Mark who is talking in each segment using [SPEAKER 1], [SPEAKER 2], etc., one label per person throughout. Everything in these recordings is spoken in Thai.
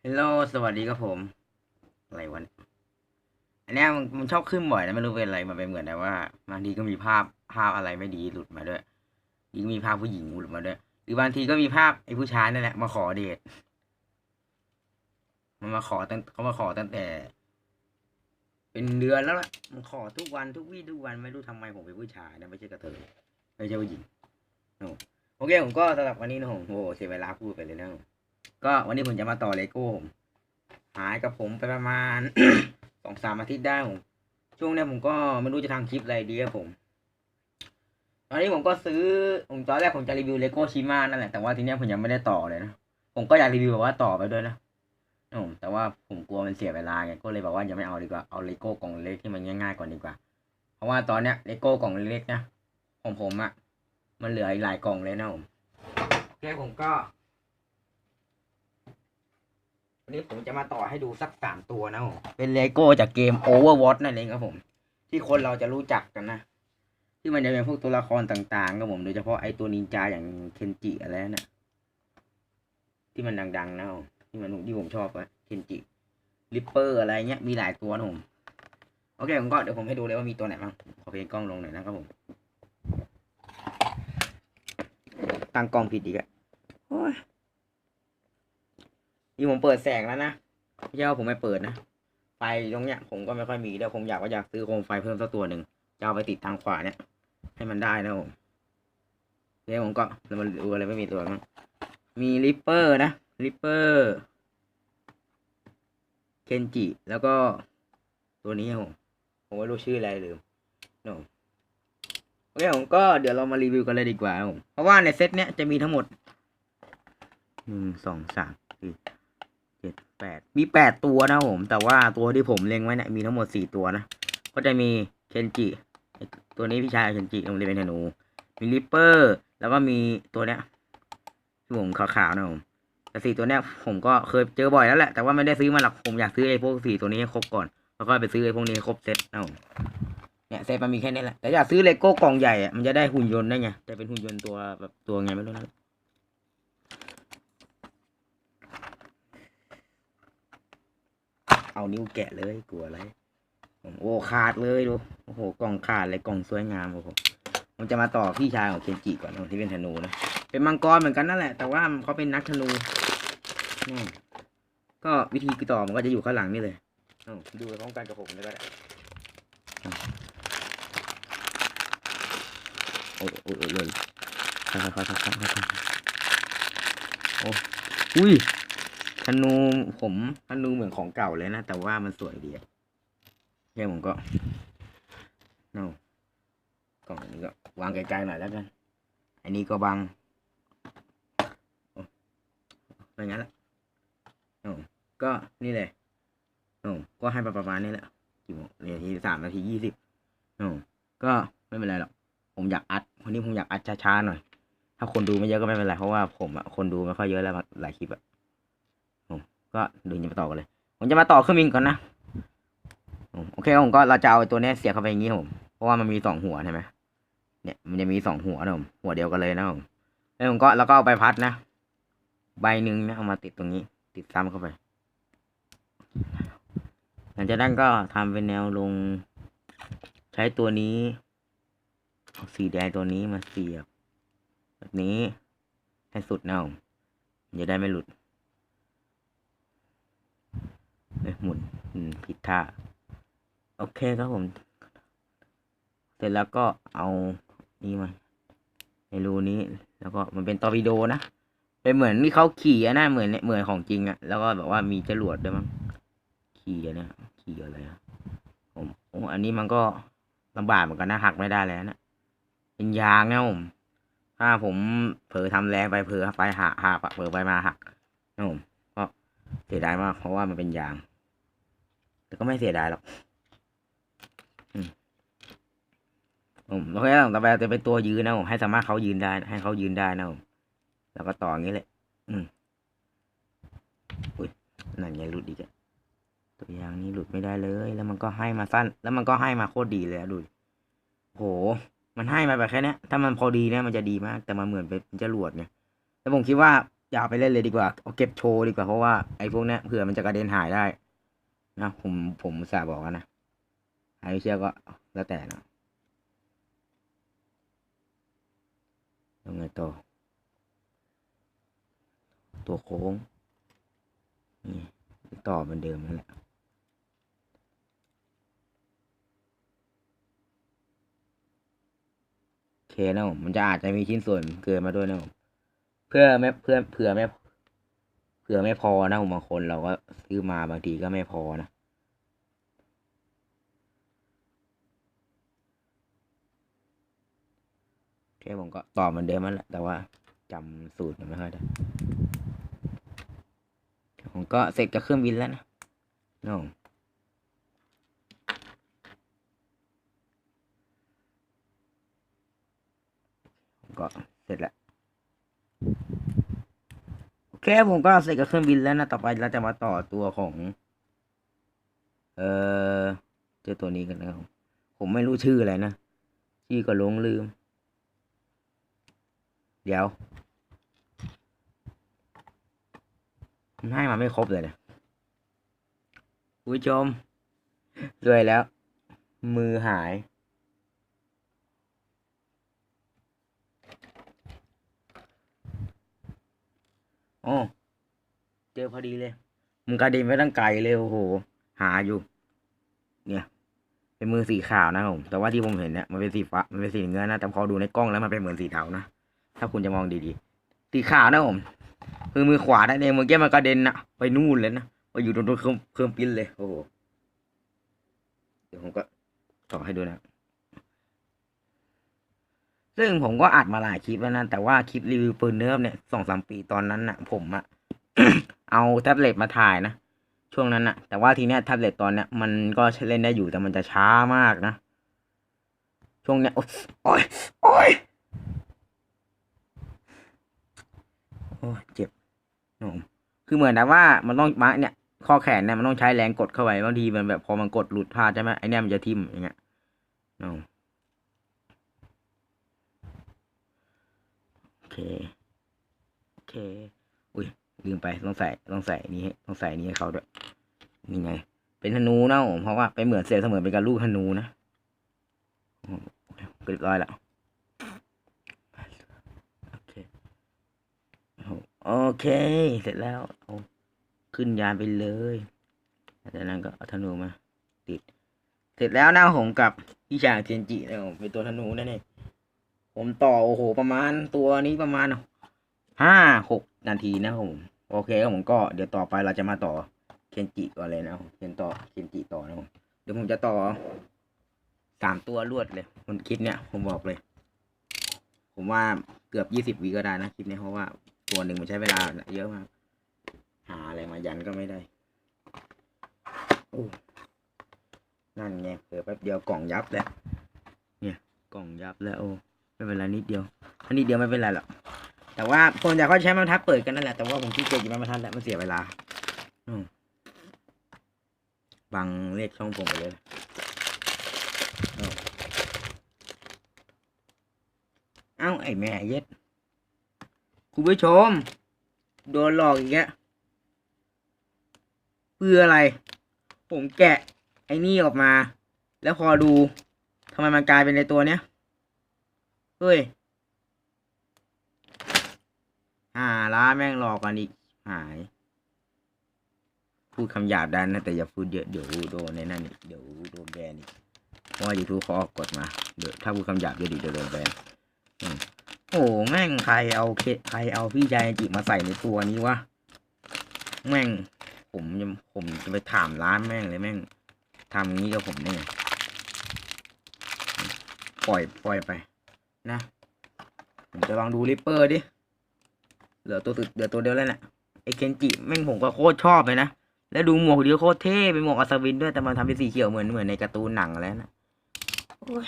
[SPEAKER 1] ฮัลโหลสวัสดีครับผมอะไรวะเนี่ยอันเนี้ยมันชอบขึ้นบ่อยนะไม่รู้เป็นอะไรมันเป็นเหมือนแบบว่าบางทีก็มีภาพอะไรไม่ดีหลุดมาด้วยยิ่งมีภาพผู้หญิงหลุดมาด้วยหรือบางทีก็มีภาพไอ้ผู้ชายนั่นแหละมาขอเดทมันมาขอตั้งเขามาขอตั้งแต่เป็นเดือนแล้วล่ะมันขอทุกวันทุกวี่ทุกวันไม่รู้ทำไมผมเป็นผู้ชายนะไม่ใช่กระเทยไม่ใช่ผู้หญิงโอ้โอเคผมก็สำหรับวันนี้นะผมโอ้เสียเวลาพูดไปเลยนะผมก็วันนี้ผมจะมาต่อเลโก้ผมหายกับผมไปประมาณ 2-3 อาทิตย์ได้ผมช่วงเนี้ยผมก็ไม่รู้จะทำคลิปอะไรดีครับผมตอนนี้ผมก็ซื้อผมตอนแรกผมจะรีวิวเลโก้ชิมานั่นแหละแต่ว่าทีเนี้ยผมยังไม่ได้ต่อเลยนะผมก็อยากรีวิวแบบว่าต่อไปด้วยนะผมแต่ว่าผมกลัวมันเสียเวลาไงก็เลยบอกว่ายังไม่เอาดีกว่าเอาเลโก้กล่องเล็กที่มันง่ายๆก่อนดีกว่าเพราะว่าตอนเนี้ยเลโก้กล่องเล็กนะของผมอะมันเหลืออีกหลายกล่องเลยนะผมโอเคผมก็วันนี้ผมจะมาต่อให้ดูสัก3 ตัวนะผมเป็นเลโก้จากเกม Overwatch นั่นเองครับผมที่คนเราจะรู้จักกันนะ ที่มันจะเป็นพวกตัวละครต่างๆครับผมโดยเฉพาะไอ้ตัวนินจาอย่างเคนจิอะไรนะที่มันดังๆนะผมที่ผมชอบอะเคนจิริปเปอร์อะไรเงี้ยมีหลายตัวนะผมโอเคผมก็เดี๋ยวผมให้ดูเลยว่ามีตัวไหนบ้างขอเพลงกล้องลงหน่อยนะครับผมตั้งกล้องผิดอีกอะโอ้ยนี่ผมเปิดแสงแล้วนะไม่ใช่ว่าผมไม่เปิดนะไฟตรงเนี้ยผมก็ไม่ค่อยมีแล้วผมอยากซื้อโคมไฟเพิ่มสักตัวหนึ่งจะเอาไปติดทางขวาเนี่ยให้มันได้นะผมเดี๋ยวผมก็แล้วมันดูอะไรไม่มีตัวมั้งมีริปเปอร์นะริปเปอร์เคนจิแล้วก็ตัวนี้ผมไม่รู้ชื่ออะไรลืมโนโอเคผมก็เดี๋ยวเรามารีวิวกันเลยดีกว่าผมเพราะว่าในเซตเนี้ยจะมีทั้งหมด1 2 3 4 7 8มี8 ตัวนะผมแต่ว่าตัวที่ผมเล็งไว้เนี่ยมีทั้งหมด4 ตัวนะก็จะมีเคนจิตัวนี้พี่ชายเคนจิตรงนี้เป็นธนูมีริปเปอร์แล้วก็มีตัวเนี้ยที่ผมขาวๆนะผมแต่4 ตัวเนี้ยผมก็เคยเจอบ่อยแล้วแหละแต่ว่าไม่ได้ซื้อมาหรอกผมอยากซื้อไอ้พวก4 ตัวนี้ให้ครบก่อนแล้วก็ไปซื้อไอ้พวกนี้ให้ครบเซตนะผมเนี่ยเซตมันมีแค่นี้แหละแต่อยากซื้อเลโก้กล่องใหญ่อะมันจะได้หุ่นยนต์ได้ไงแต่เป็นหุ่นยนต์ตัวแบบตัวไงไม่รู้นะเอานิ้วแกะเลยกลัวอะไรโอ้ขาดเลยดูโอ้โหกล่องขาดเลยกล่องสวยงามโอ้โหผมจะมาต่อพี่ชายของเคนจิก่อนที่เป็นธนูนะเป็นมังกรเหมือนกันนั่นแหละแต่ว่าเขาเป็นนักธนูก็วิธีต่อมันก็จะอยู่ข้างหลังนี่เลยดูไปพร้อมกันกับผมเลยก็ได้โอ้ยโอ้ยเลยค่อยโอ้อุ้ยธนูผมธนูเหมือนของเก่าเลยนะแต่ว่ามันสวยดีแค่ผมก็เนากล่องนี้ก็วางไกลๆหน่อยแล้วกันอันนี้ก็บังไม่งั้นละก็นี่เลยก็ให้ประมาณนี้แหละกี่โมงนาที3 นาที 20ก็ไม่เป็นไรหรอกผมอยากอัดวันนี้ผมอยากอัดช้าๆหน่อยถ้าคนดูไม่เยอะก็ไม่เป็นไรเพราะว่าผมคนดูไม่ค่อยเยอะแล้วหลายคลิปก็เดี๋ยวจะมาต่อกันเลยผมจะมาต่อเครื่องบินก่อนนะโอเคผมก็เราจะเอาตัวนี้เสียบเข้าไปอย่างนี้ผมเพราะว่ามันมี2 หัวใช่ไหมเนี่ยมันจะมี2 หัวนะผมหัวเดียวกันเลยนะผมแล้วผมก็แล้วก็เอาใบพัดนะใบหนึ่งนะเอามาติดตรงนี้ติดซ้ำเข้าไปหลังจากนั้นก็ทำเป็นแนวลงใช้ตัวนี้สีแดงตัวนี้มาเสียบแบบนี้ให้สุดนะผมจะได้ไม่หลุดหมุนผิดท่าโอเคครับผมเสร็จแล้วก็เอานี่มาในรูนี้แล้วก็มันเป็นตอร์ปิโดนะเป็นเหมือนที่เขาขี่อะนะเหมือนของจริงอะแล้วก็แบบว่ามีจรวดด้วยมั้งขี่อะเนี่ยขี่อะไรอะอันนี้มันก็ลำบากเหมือนกันนะหักไม่ได้แล้วนะเป็นยางนะผมถ้าผมเผลอทำแรงไปเผลอไปหักเผลอไปมาหักนะผมก็เสียดายมากเพราะว่ามันเป็นยางแต่ก็ไม่เสียดายหรอกโอเคต่อไปจะเป็นตัวยืนนะผมให้สามารถเขายืนได้ให้เขายืนได้นะผมแล้วก็ต่ออย่างนี้เลยอุ้ยนั่นไงหลุดอีกตัวยางนี้หลุดไม่ได้เลยแล้วมันก็ให้มาสั้นแล้วมันก็ให้มาโคตรดีเลยดูโหมันให้มาแบบแค่นี้ถ้ามันพอดีเนี่ยมันจะดีมากแต่มันเหมือนเป็นจรวดไงแล้วผมคิดว่า อย่าไปเล่นเลยดีกว่าเอาเก็บโชว์ดีกว่าเพราะว่าไอ้พวกเนี้ยเผื่อมันจะกระเด็นหายได้นะผมอุตส่าห์บอกแล้วนะใครไม่เชื่อก็แล้วแต่นะยังไงต่อตัวโค้งนี่ต่อเหมือนเดิมนั่นแหละโอเคนะผมมันจะอาจจะมีชิ้นส่วนเกินมาด้วยนะผมเพื่อไม่เพื่อเผื่อไม่พอนะผมบางคนเราก็ซื้อมาบางทีก็ไม่พอนะโอเคผมก็ต่อเหมือนเดิมนั่นแหละแต่ว่าจำสูตรมันไม่ค่อยได้ผมก็เสร็จกับเครื่องบินแล้วนะน้องผมก็เสร็จแล้วโอเคผมก็เสร็จกับเครื่องบินแล้วนะต่อไปเราจะมาต่อตัวของเออเจอตัวนี้กันนะครับผมไม่รู้ชื่ออะไรนะชื่อก็หลงลืมเดี๋ยวมันให้มาไม่ครบเลยนะคุณผู้ชมด้วยแล้วมือหายอ๋อเจอพอดีเลยมึงกระดิ่งไปตั้งไกลเลยโอ้โหหาอยู่เนี่ยเป็นมือสีขาวนะผมแต่ว่าที่ผมเห็นเนี่ยมันเป็นสีฟ้ามันเป็นสีเงินนะแต่พอดูในกล้องแล้วมันเป็นเหมือนสีเทานะถ้าคุณจะมองดีๆสีขาวนะผมคือมือขวานั่นเองเมื่อกี้มันกระเด็นนะไปนู่นเลยนะไปอยู่ตรงเครื่องปิ้นเลยโอ้โหเดี๋ยวผมก็ต่อให้ดูนะซึ่งผมก็อัดมาหลายคลิปแล้วนะแต่ว่าคลิปรีวิวปืนเนิร์ฟเนี่ย2-3 ปีตอนนั้นนะผมอะ เอาแท็บเล็ตมาถ่ายนะช่วงนั้นนะแต่ว่าทีเนี้ยแท็บเล็ตตอนเนี้ยมันก็เล่นได้อยู่แต่มันจะช้ามากนะช่วงเนี้ยโอ้ยโอ้ยโอ้ยเจ็บโอ้คือเหมือนนะว่ามันต้องมาเนี่ยข้อแขนเนี่ยมันต้องใช้แรงกดเข้าไปบางทีมันแบบพอมันกดหลุดพลาดใช่ไหมไอเนี่ยมันจะทิ่มอย่างเงี้ยโอเคโอเคอุ้ยลืมไปต้องใส่นี้ต้องใส่นี้ให้เขาด้วยนี่ไงเป็นธนูนะผมเพราะว่าไปเหมือนเสมือนเป็นการลูกธนูนะเรียบร้อยแล้วโอเคโอเคเสร็จแล้วเอาขึ้นยานไปเลยจากนั้นก็เอาธนูมาติดเสร็จแล้วนะผมกับพี่ชายเทียนจินะผมเป็นตัวธนูนั่นเองผมต่อโอ้โหประมาณตัวนี้ประมาณ5-6 นาทีนะผมโอเคครับผมก็เดี๋ยวต่อไปเราจะมาต่อเคนจิก่อนเลยนะผมเคนจิต่อนะผมเดี๋ยวผมจะต่อ3 ตัวรวดเลยคนคลิปเนี้ยผมบอกเลย ผมว่าเกือบ20 วิก็ได้นะคลิปนี้เพราะว่าตัวหนึ่งมันใช้เวลาเยอะมากหาอะไรมายันก็ไม่ได้โอ้นั่นไงเผื่อแป๊บเดียวกล่องยับแล้วเนี่ยกล่องยับแล้วโอ้ไม่เป็นไรนิดเดียวอันนี้เดียวไม่เป็นไรหรอกแต่ว่าคนอยากเขาใช้ไม้บรรทัดเปิดกันนั่นแหละแต่ว่าผมขี้เกียจหยิบไม้บรรทัดแล้วมันเสียเวลาบังเลขช่องผมไปเลยเอ้าไอ้แม่เย็ดคุณผู้ชมโดนหลอกอีกแล้วเพื่ออะไรผมแกะไอ้นี่ออกมาแล้วพอดูทำไมมันกลายเป็นในตัวเนี้ยเฮ้ยล้าแม่งหลอกกันอีกหายพูดคำหยาบได้นะแต่อย่าพูดเยอะเดี๋ยวโดนในนั่นอีกเดี๋ยวโดนแบนอีกเพราะว่า YouTube เขาออกกฎมาเดี๋ยวถ้าพูดคำหยาบเยอะดีจะโดนแบนโอ้แม่งใครเอาพี่ชายจิมาใส่ในตัวนี้วะแม่งผมจะไปถามร้านแม่งเลยแม่งทำงี้กับผมได้ไงปล่อยไปนะผมจะลองดูริปเปอร์ดิเหลือตัวเดียวแล้วแหละไอเคนจิแม่งผมก็โคตรชอบเลยนะแล้วดูหมวกดีโคตรเท่เป็นหมวกอัศวินด้วยแต่มันทำเป็นสีเขียวเหมือนในการ์ตูนหนังแล้วนะโอ้ย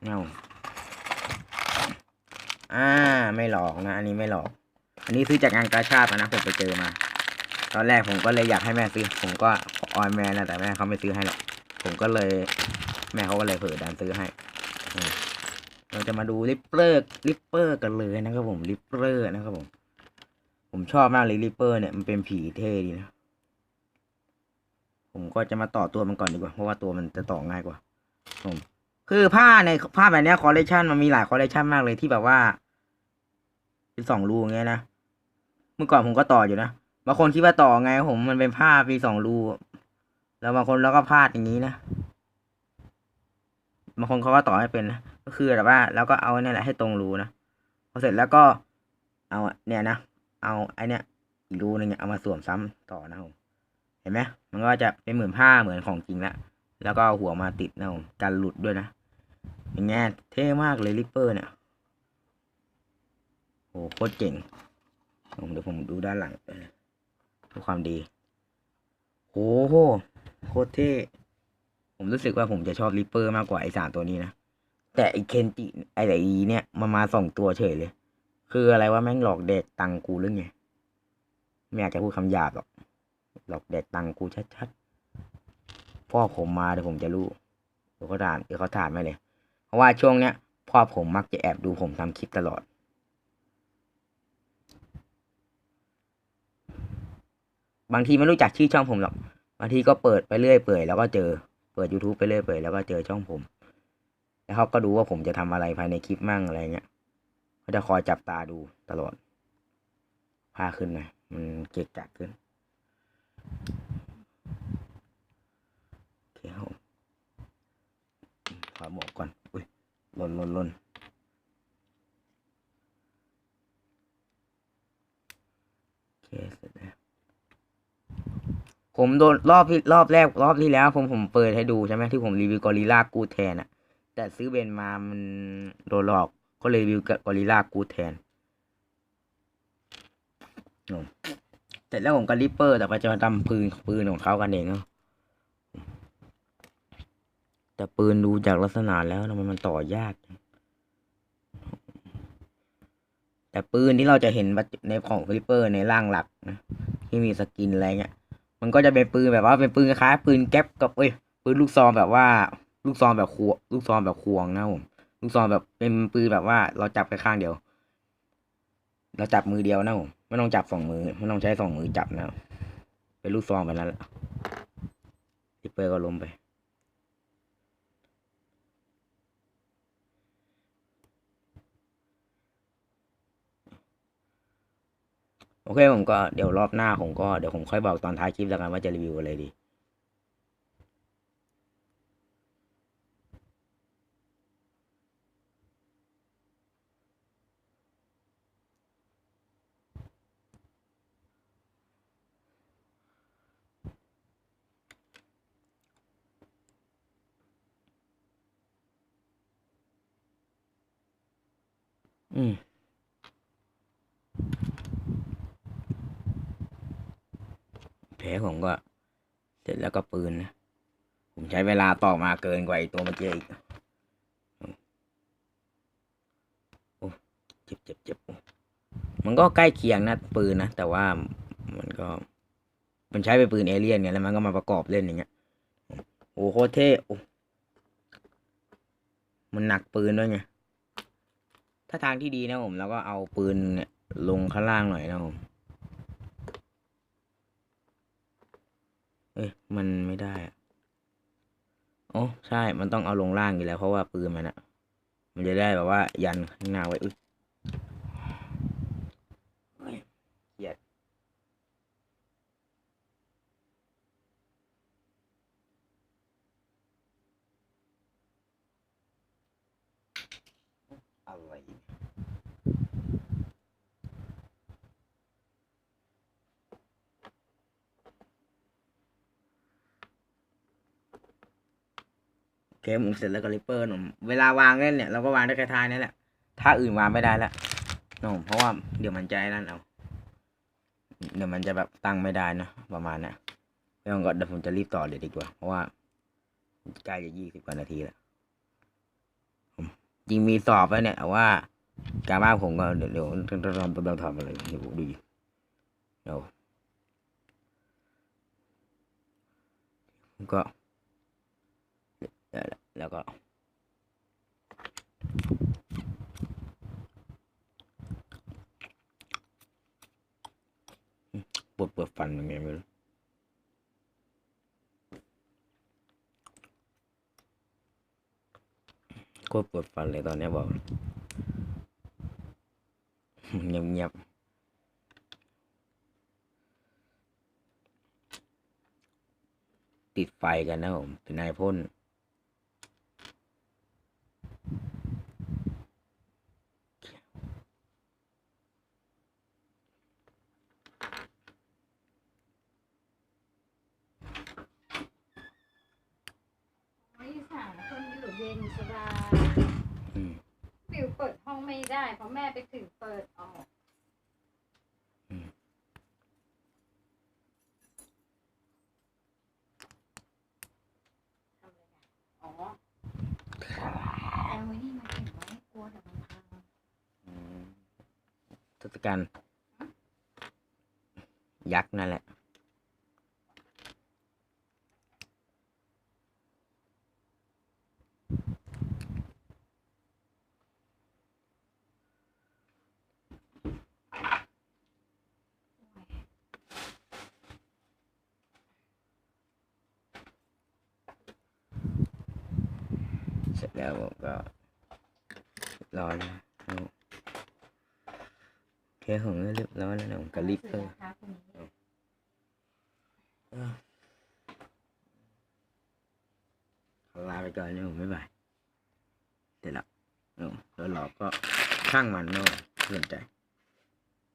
[SPEAKER 1] เงาไม่หลอกนะอันนี้ไม่หลอกอันนี้ซื้อจากงานกาชาดนะผมไปเจอมา ตอนแรกผมก็เลยอยากให้แม่ซื้อผมก็ออยแม่นะแต่แม่เขาไม่ซื้อให้หรอกผมก็เลยแม่เขาก็เลยเผลอดันซื้อให้เราจะมาดูริปเปอร์กันเลยนะครับผมริปเปอร์นะครับผมชอบมากเลยริปเปอร์เนี่ยมันเป็นผีเท่ดีนะผมก็จะมาต่อตัวมันก่อนดีกว่าเพราะว่าตัวมันจะต่อง่ายกว่าผมคือผ้าในผ้าแบบนี้คอลเลคชันมันมีหลายคอลเลคชันมากเลยที่แบบว่าเป็น2 รูอย่างเงี้ยนะเมื่อก่อนผมก็ต่ออยู่นะบางคนคิดว่าต่อไงผมมันเป็นผ้ามี2 รูแล้วบางคนแล้วก็พลาดอย่างนี้นะบางคนเขาก็ต่อให้เป็นนะก็คือแบบว่าแล้วก็เอาเนี่ยแหละให้ตรงรูนะพอเสร็จแล้วก็เอาเนี่ยนะเอาไอเนี่ยอีกรูนึงเนี่ยเอามาสวมซ้ำต่อนะผมเห็นไหมมันก็จะเป็นเหมือนผ้าเหมือนของจริงแล้วก็เอาหัวมาติดนะผมกันหลุดด้วยนะอย่างเงี้ยเท่มากเลยริปเปอร์เนี่ยโอ้โคตรเจ๋งเดี๋ยวผมดูด้านหลังดูความดีโอ้โหโคตรเท่ผมรู้สึกว่าผมจะชอบริปเปอร์มากกว่าไอ้3 ตัวนี้นะแต่ไอ้เคนจิไอ้เนี่ยมันมา2 ตัวเฉยเลยคืออะไรว่าแม่งหลอกแดกตังกูหรือไงไม่อยากจะพูดคำหยาบหรอกหลอกแดกตังกูชัดๆพ่อผมมาเดี๋ยวผมจะรู้เดี๋ยวเขาถามไม่เลยเพราะว่าช่วงเนี้ยพ่อผมมักจะแอบดูผมทำคลิปตลอดบางทีไม่รู้จักชื่อช่องผมหรอกบางทีก็เปิดไปเรื่อยเปื่อยแล้วก็เจอเปิด YouTube ไปเรื่อยเปื่อยแล้วก็เจอช่องผมแล้วเขาก็ดูว่าผมจะทำอะไรภายในคลิปมั่งอะไรเงี้ยเขาจะคอยจับตาดูตลอดพาขึ้นนะมันเกะกะขึ้นโอเคครับขอหมวกก่อนอุ้ยหล่นโอเคเสร็จแล้วผมโดนรอบแรกรอบที่แล้วผมเปิดให้ดูใช่ไหมที่ผมรีวิวกอริลลากูแทนอะแต่ซื้อเบนมามันโดนหลอกก็เลยรีวิวกอริลลากูแทนเสร็จแล้วผมก็ริปเปอร์แต่ไปจะมาทำปืนของเขากันเองเนาะแต่ปืนดูจากลักษณะแล้วทำไมมันต่อยากแต่ปืนที่เราจะเห็นในของริปเปอร์ในร่างหลักนะที่มีสกินอะไรเงี้ยมันก็จะเป็นปืนแบบว่าเป็นปืนคล้ายปืนแก๊ปกับปืนลูกซองแบบว่าลูกซองแบบควงนะผมลูกซองแบบเป็นปืนแบบว่าเราจับไปข้างเดียวเราจับมือเดียวนะผมไม่ต้องจับ2 มือไม่ต้องใช้2 มือจับนะเป็นลูกซองแบบนั้นแหละริปเปอร์ก็ล้มไปโอเคผมก็เดี๋ยวรอบหน้าผมก็เดี๋ยวผมค่อยบอกตอนท้ายคลิปแล้วกันว่าจะรีวิวอะไรดีอืมแผลผมก็เสร็จแล้วก็ปืนนะผมใช้เวลาต่อมาเกินกว่าไอ้ตัวเมื่อกี้อีกโอ้เจ็บมันก็ใกล้เคียงนะปืนนะแต่ว่ามันก็มันใช้เป็นปืนเอเลี่ยนไงแล้วมันก็มาประกอบเล่นอย่างเงี้ยโอ้โคตรเท่โอ้มันหนักปืนด้วยไงถ้าทางที่ดีนะผมแล้วก็เอาปืนเนี่ยลงข้างล่างหน่อยนะผมมันไม่ได้อะโอ้ใช่มันต้องเอาลงล่างอยู่แล้วเพราะว่าปืนมันอะมันจะได้แบบว่ายันข้างหน้าไว้เกลียดอะไรเกมผมเสร็จแล้วก็ริปเปอร์หนุ่มเวลาวางเล่นเนี่ยเราก็วางได้แค่ท่านี้แหละท่าอื่นวางไม่ได้แล้วหนุ่มเพราะว่าเดี๋ยวมันใจนั่นเอาเดี๋ยวมันจะแบบตั้งไม่ได้นะประมาณนี้แล้วก็เดี๋ยวผมจะรีบต่อเลยดีกว่าเพราะว่าใกล้จะ20 กว่านาทีแล้วจริงมีสอบแล้วเนี่ยว่าการบ้านผมก็เดี๋ยวต้องทำอะไรเดี๋ยวดูเดี๋ยว ก็แล้วก็ปวดฟันยังไงไม่รู้ก็ปวดฟันเลยตอนนี้บอกเงียบๆติดไฟกันนะผมเป็นนายพ่น
[SPEAKER 2] คนอยู่เย็นสบาย
[SPEAKER 1] อืม
[SPEAKER 2] ฟิวเปิดห้องไม่ได้เพราะแม่ไปถึงเปิดออกทำอะไรกันอ๋อเอาไว้นี่มาเก็บไว้กลัวเดี๋ยวมันพัง
[SPEAKER 1] ทศกัณฐ์ยักษ์นั่นแหละเสร็จแล้วผมก็รอแล้วโอเคผมก็เรียบร้อยแล้วนะผมก็รีบเลย
[SPEAKER 2] นะคะคุณนี้
[SPEAKER 1] ลาไปก่อนนะผมบ๊ายบายเสร็จแล้วแล้วเราก็ช่างมันเนาะเพื่อนใจ